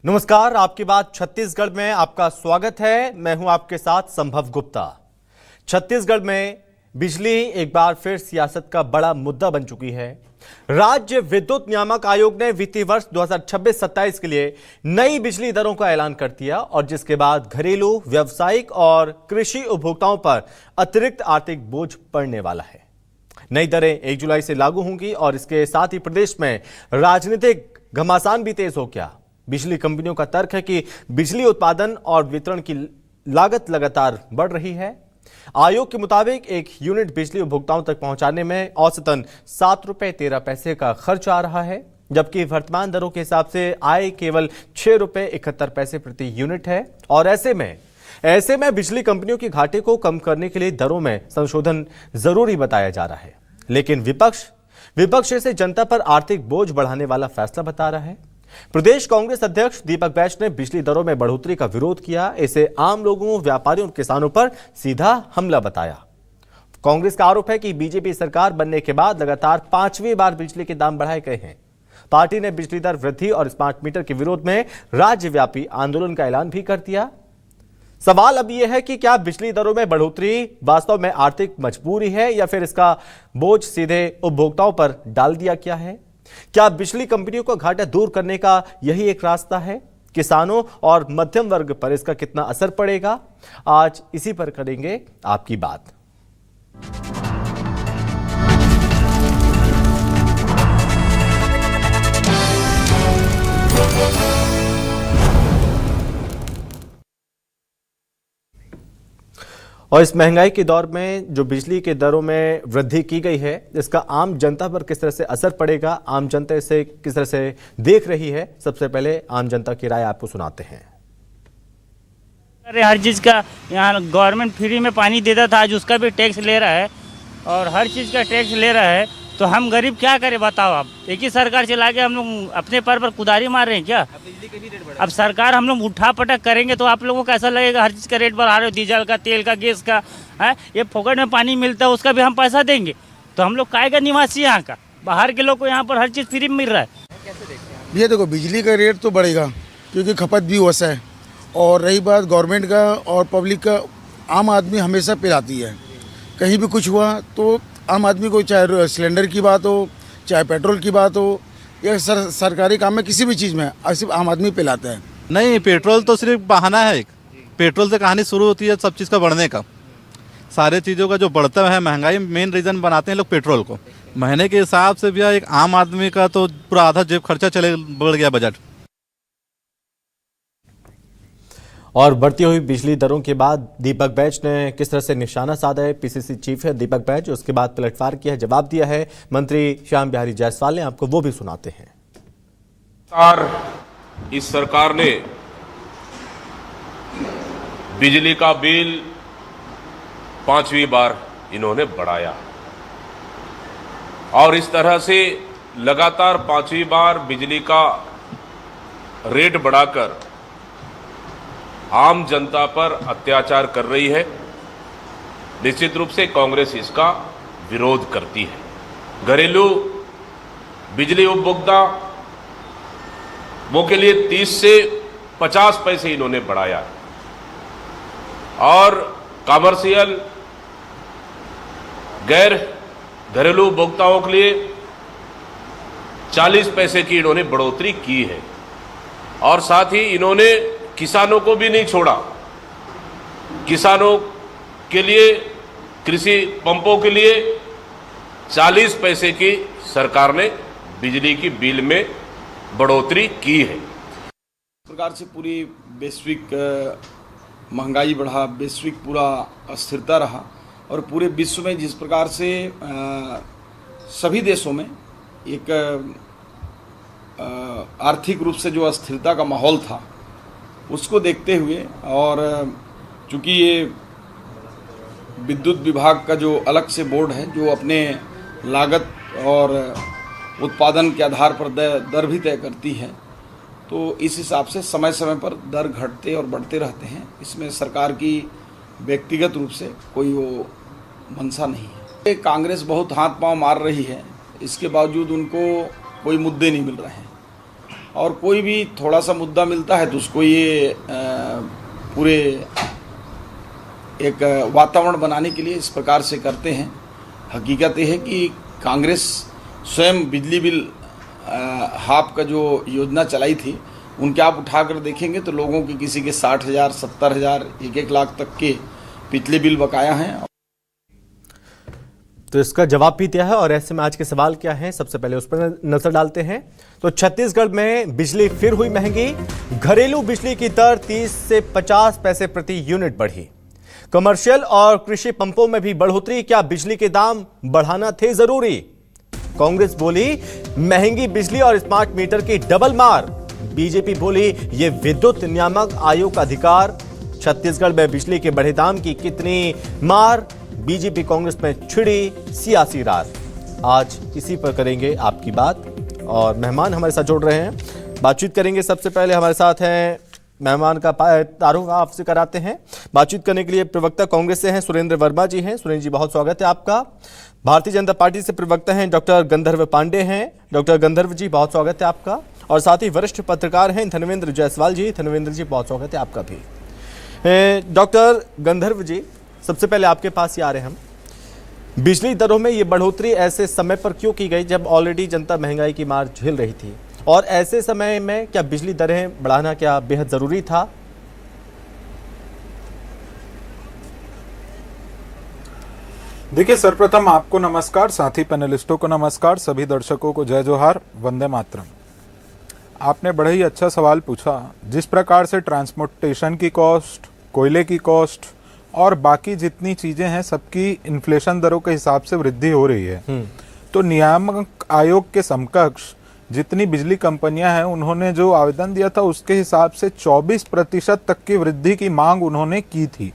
नमस्कार, आपकी बात छत्तीसगढ़ में आपका स्वागत है। मैं हूं आपके साथ संभव गुप्ता। छत्तीसगढ़ में बिजली एक बार फिर सियासत का बड़ा मुद्दा बन चुकी है। राज्य विद्युत नियामक आयोग ने वित्तीय वर्ष 2026-27 के लिए नई बिजली दरों का ऐलान कर दिया और जिसके बाद घरेलू, व्यावसायिक और कृषि उपभोक्ताओं पर अतिरिक्त आर्थिक बोझ पड़ने वाला है। नई दरें 1 जुलाई से लागू होंगी और इसके साथ ही प्रदेश में राजनीतिक घमासान भी तेज हो गया। बिजली कंपनियों का तर्क है कि बिजली उत्पादन और वितरण की लागत लगातार बढ़ रही है। आयोग के मुताबिक एक यूनिट बिजली उपभोक्ताओं तक पहुंचाने में औसतन 7 रुपए 13 पैसे का खर्च आ रहा है, जबकि वर्तमान दरों के हिसाब से आय केवल 6 रुपए 71 पैसे प्रति यूनिट है। और ऐसे में बिजली कंपनियों की घाटे को कम करने के लिए दरों में संशोधन जरूरी बताया जा रहा है। लेकिन विपक्ष इसे जनता पर आर्थिक बोझ बढ़ाने वाला फैसला बता रहा है। प्रदेश कांग्रेस अध्यक्ष दीपक बैज ने बिजली दरों में बढ़ोतरी का विरोध किया। इसे आम लोगों, व्यापारियों और किसानों पर सीधा हमला बताया। कांग्रेस का आरोप है कि बीजेपी सरकार बनने के बाद लगातार 5वीं बार बिजली के दाम बढ़ाए गए हैं। पार्टी ने बिजली दर वृद्धि और स्मार्ट मीटर के विरोध में राज्यव्यापी आंदोलन का ऐलान भी कर दिया। सवाल अब यह है कि क्या बिजली दरों में बढ़ोतरी वास्तव में आर्थिक मजबूरी है या फिर इसका बोझ सीधे उपभोक्ताओं पर डाल दिया गया है? क्या बिजली कंपनियों को घाटा दूर करने का यही एक रास्ता है? किसानों और मध्यम वर्ग पर इसका कितना असर पड़ेगा? आज इसी पर करेंगे आपकी बात। और इस महंगाई के दौर में जो बिजली के दरों में वृद्धि की गई है, इसका आम जनता पर किस तरह से असर पड़ेगा, आम जनता इसे किस तरह से देख रही है, सबसे पहले आम जनता की राय आपको सुनाते हैं। अरे हर चीज़ का यहाँ गवर्नमेंट फ्री में पानी देता था, आज उसका भी टैक्स ले रहा है और हर चीज़ का टैक्स ले रहा है। तो हम गरीब क्या करें बताओ? आप एक ही सरकार चला के हम लोग अपने पर कुदारी मार रहे हैं क्या? अब सरकार हम लोग उठा पटक करेंगे तो आप लोगों को कैसा लगेगा? हर चीज़ का रेट बढ़ा रहे हो, डीजल का, तेल का, गैस का है। ये फोकट में पानी मिलता है, उसका भी हम पैसा देंगे तो हम लोग काहे का निवासी यहाँ का? बाहर के लोग को यहाँ पर हर चीज़ फ्री में मिल रहा है। ये देखो, बिजली का रेट तो बढ़ेगा क्योंकि खपत भी वैसा है। और रही बात गवर्नमेंट का और पब्लिक का, आम आदमी हमेशा पिलाती है। कहीं भी कुछ हुआ तो आम आदमी को, चाहे सिलेंडर की बात हो, चाहे पेट्रोल की बात हो, या सरकारी काम में किसी भी चीज़ में सिर्फ आम आदमी पिलाता है। नहीं, पेट्रोल तो सिर्फ बहाना है। पेट्रोल से कहानी शुरू होती है सब चीज़ का बढ़ने का। सारे चीज़ों का जो बढ़ता है महंगाई मेन रीज़न बनाते हैं लोग पेट्रोल को। महीने के हिसाब से भी एक आम आदमी का तो पूरा आधा जेब खर्चा बढ़ गया बजट। और बढ़ती हुई बिजली दरों के बाद दीपक बैज ने किस तरह से निशाना साधा है? पीसीसी चीफ है दीपक बैज, उसके बाद पलटवार किया है, जवाब दिया है मंत्री श्याम बिहारी जायसवाल ने। आपको वो भी सुनाते हैं। इस सरकार ने बिजली का बिल 5वीं बार इन्होंने बढ़ाया और इस तरह से लगातार 5वीं बार बिजली का रेट बढ़ाकर आम जनता पर अत्याचार कर रही है। निश्चित रूप से कांग्रेस इसका विरोध करती है। घरेलू बिजली उपभोक्ता वो के लिए 30 से 50 पैसे इन्होंने बढ़ाया है और कमर्शियल गैर घरेलू उपभोक्ताओं के लिए 40 पैसे की इन्होंने बढ़ोतरी की है। और साथ ही इन्होंने किसानों को भी नहीं छोड़ा। किसानों के लिए, कृषि पंपों के लिए 40 पैसे की सरकार ने बिजली की बिल में बढ़ोतरी की है। इस प्रकार से पूरी वैश्विक महंगाई बढ़ा, वैश्विक पूरा अस्थिरता रहा और पूरे विश्व में जिस प्रकार से सभी देशों में एक आर्थिक रूप से जो अस्थिरता का माहौल था, उसको देखते हुए और चूँकि ये विद्युत विभाग का जो अलग से बोर्ड है जो अपने लागत और उत्पादन के आधार पर दर भी तय करती है, तो इस हिसाब से समय समय पर दर घटते और बढ़ते रहते हैं। इसमें सरकार की व्यक्तिगत रूप से कोई वो मंशा नहीं है। कांग्रेस बहुत हाथ पांव मार रही है, इसके बावजूद उनको कोई मुद्दे नहीं मिल रहे हैं। और कोई भी थोड़ा सा मुद्दा मिलता है तो उसको ये पूरे एक वातावरण बनाने के लिए इस प्रकार से करते हैं। हकीकत ये है कि कांग्रेस स्वयं बिजली बिल हाफ का जो योजना चलाई थी, उनके आप उठाकर देखेंगे तो लोगों के किसी के 60,000, 70,000, 1-1 लाख तक के पिछले बिल बकाया हैं। तो इसका जवाब भी दिया है और ऐसे में आज के सवाल क्या हैं, सबसे पहले उस पर नजर डालते हैं। तो छत्तीसगढ़ में बिजली फिर हुई महंगी। घरेलू बिजली की दर 30 से 50 पैसे प्रति यूनिट बढ़ी। कमर्शियल और कृषि पंपों में भी बढ़ोतरी। क्या बिजली के दाम बढ़ाना थे जरूरी? कांग्रेस बोली महंगी बिजली और स्मार्ट मीटर की डबल मार। बीजेपी बोली ये विद्युत नियामक आयोग का अधिकार। छत्तीसगढ़ में बिजली के बढ़े दाम की कितनी मार? बीजेपी कांग्रेस में छिड़ी सियासी रार। आज इसी पर करेंगे आपकी बात और मेहमान हमारे साथ जुड़ रहे हैं, बातचीत करेंगे। सबसे पहले हमारे साथ हैं, मेहमान का तारुफ आपसे कराते हैं। बातचीत करने के लिए प्रवक्ता कांग्रेस से हैं सुरेंद्र वर्मा जी हैं। सुरेंद्र जी, बहुत स्वागत है आपका। भारतीय जनता पार्टी से प्रवक्ता हैं डॉक्टर गंधर्व पांडे हैं। डॉक्टर गंधर्व जी, बहुत स्वागत है आपका। और साथ ही वरिष्ठ पत्रकार हैं धनवेंद्र जायसवाल जी। धनवेंद्र जी, बहुत स्वागत है आपका भी। डॉक्टर गंधर्व जी, सबसे पहले आपके पास ही आ रहे हैं हम। बिजली दरों में ये बढ़ोतरी ऐसे समय पर क्यों की गई जब ऑलरेडी जनता महंगाई की मार झेल रही थी? और ऐसे समय में क्या बिजली दरें बढ़ाना क्या बेहद जरूरी था? देखिए, सर्वप्रथम आपको नमस्कार, साथी पैनलिस्टों को नमस्कार, सभी दर्शकों को जय जोहार, वंदे मातरम। आपने बड़ा ही अच्छा सवाल पूछा। जिस प्रकार से ट्रांसपोर्टेशन की कॉस्ट, कोयले की कॉस्ट और बाकी जितनी चीजें हैं सबकी इन्फ्लेशन दरों के हिसाब से वृद्धि हो रही है, तो नियामक आयोग के समकक्ष जितनी बिजली कंपनियां हैं उन्होंने जो आवेदन दिया था उसके हिसाब से 24% तक की वृद्धि की मांग उन्होंने की थी।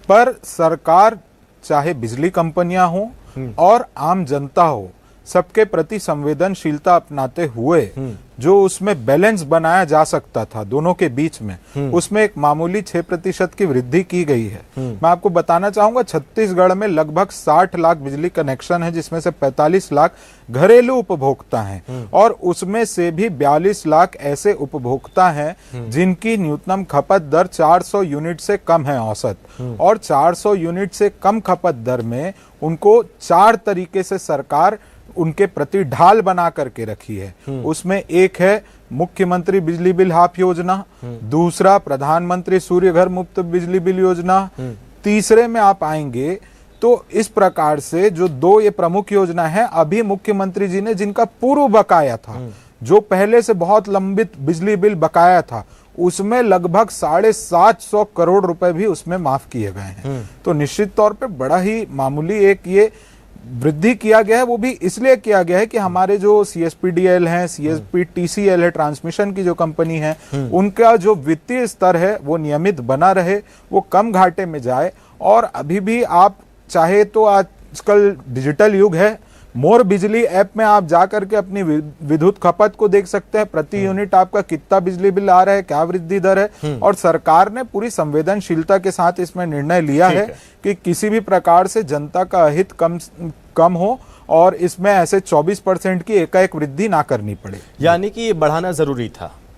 पर सरकार, चाहे बिजली कंपनियां हो और आम जनता हो, सबके प्रति संवेदनशीलता अपनाते हुए जो उसमें बैलेंस बनाया जा सकता था दोनों के बीच में, उसमें एक मामूली 6% की वृद्धि की गई है। मैं आपको बताना चाहूंगा, छत्तीसगढ़ में लगभग 60 लाख बिजली कनेक्शन है, जिसमें से 45 लाख घरेलू उपभोक्ता हैं और उसमें से भी 42 लाख ऐसे उपभोक्ता हैं जिनकी न्यूनतम खपत दर 400 यूनिट से कम है औसत। और 400 यूनिट से कम खपत दर में उनको 4 तरीके से सरकार उनके प्रति ढाल बना करके रखी है। उसमें एक है मुख्यमंत्री बिजली बिल हाफ योजना, दूसरा प्रधानमंत्री सूर्य घर मुफ्त बिजली बिल योजना, तीसरे में आप आएंगे तो इस प्रकार से जो 2 ये प्रमुख योजना है अभी मुख्यमंत्री जी ने जिनका पूर्व बकाया था, जो पहले से बहुत लंबित बिजली बिल बकाया था, उसमें लगभग 750 करोड़ रुपए भी उसमें माफ किए गए हैं। तो निश्चित तौर पे बड़ा ही मामूली एक ये वृद्धि किया गया है। वो भी इसलिए किया गया है कि हमारे जो CSPDL हैं, CSPTCL है, ट्रांसमिशन की जो कंपनी है, उनका जो वित्तीय स्तर है वो नियमित बना रहे, वो कम घाटे में जाए। और अभी भी आप चाहे तो आजकल डिजिटल युग है, मोर बिजली ऐप में आप जाकर के अपनी विद्युत खपत को देख सकते हैं, प्रति यूनिट आपका कितना बिजली बिल आ रहा है, क्या वृद्धि दर है। और सरकार ने पूरी संवेदनशीलता के साथ इसमें निर्णय लिया है कि किसी भी प्रकार से जनता का हित कम हो और इसमें ऐसे 24% की एकाएक वृद्धि ना करनी पड़े। यानी कि ये बढ़ाना जरूरी था।